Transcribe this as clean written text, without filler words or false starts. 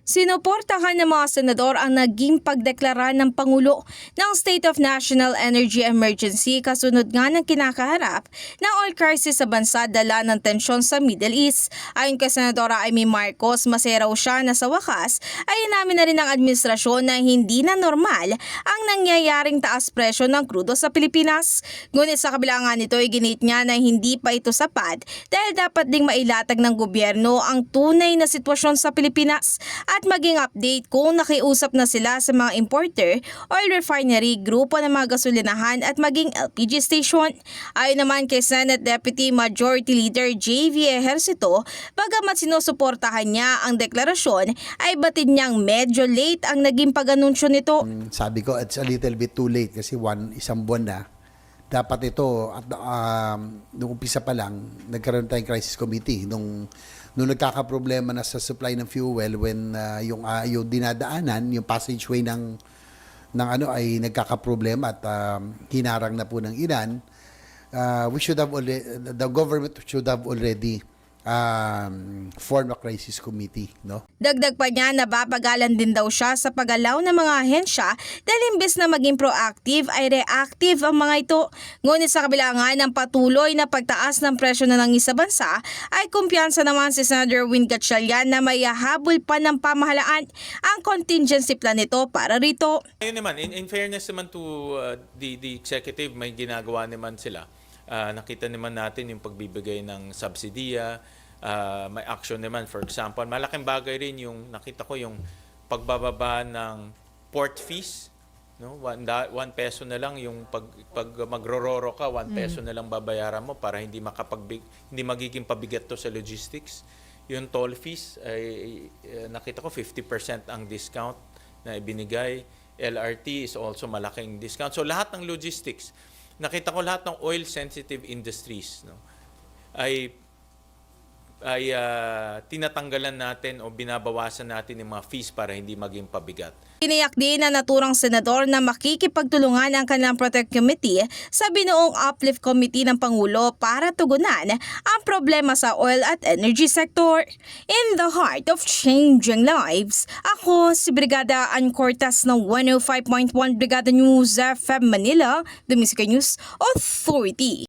Sinuportahan ng mga senador ang naging pagdeklara ng Pangulo ng State of National Energy Emergency kasunod nga ng kinakaharap na oil crisis sa bansa dala ng tensyon sa Middle East. Ayon kay Senadora Amy Marcos, masaya raw siya na sa wakas ay inamin na rin ng administrasyon na hindi na normal ang nangyayaring taas presyo ng krudo sa Pilipinas. Ngunit sa kabila nga nito ay ginit niya na hindi pa ito sapat dahil dapat ding mailatag ng gobyerno ang tunay na sitwasyon sa Pilipinas at maging update kung nakiusap na sila sa mga importer, oil refinery, grupo ng mga gasolinahan at maging LPG station. Ayon naman kay Senate Deputy Majority Leader J.V. Ejercito, bagamat sinusuportahan niya ang deklarasyon, ay batid niyang medyo late ang naging pag-anunsyo nito. Sabi ko, it's a little bit too late kasi isang buwan na. Dapat ito, at nung umpisa pa lang, nagkaroon tayong crisis committee. Nung nagkakaproblema na sa supply ng fuel when yung dinadaanan, yung passageway ng ay nagkakaproblema at hinarang na po ng ilan, the government should have already form a crisis committee, no? Dagdag pa niya na babagalan din daw siya sa pagalaw ng mga ahensya dahil imbes na maging proactive ay reactive ang mga ito. Ngunit sa kabila nga ng patuloy na pagtaas ng presyo na ng isa bansa ay kumpiyansa naman si Senator Win Gatchalian na may habol pa ng pamahalaan ang contingency plan nito para rito. Ayun naman, in fairness naman to the executive, may ginagawa naman sila. Nakita naman natin yung pagbibigay ng subsidiya, may action naman. For example, malaking bagay rin yung nakita ko yung pagbababa ng port fees. No? 1 peso na lang yung pag magrororo ka, 1 peso na lang babayaran mo para hindi magiging pabigat to sa logistics. Yung toll fees, ay nakita ko 50% ang discount na ibinigay. LRT is also malaking discount. So lahat ng logistics, nakita ko lahat ng oil-sensitive industries, no, ay tinatanggalan natin o binabawasan natin yung mga fees para hindi maging pabigat. Tiniyak din na naturang senador na makikipagtulungan ang kanilang Protect Committee sa binuong Uplift Committee ng Pangulo para tugunan ang problema sa oil at energy sector. In the heart of changing lives, ako si Brigada Ann Cortas ng 105.1 Brigada News FM Manila, The Music News Authority.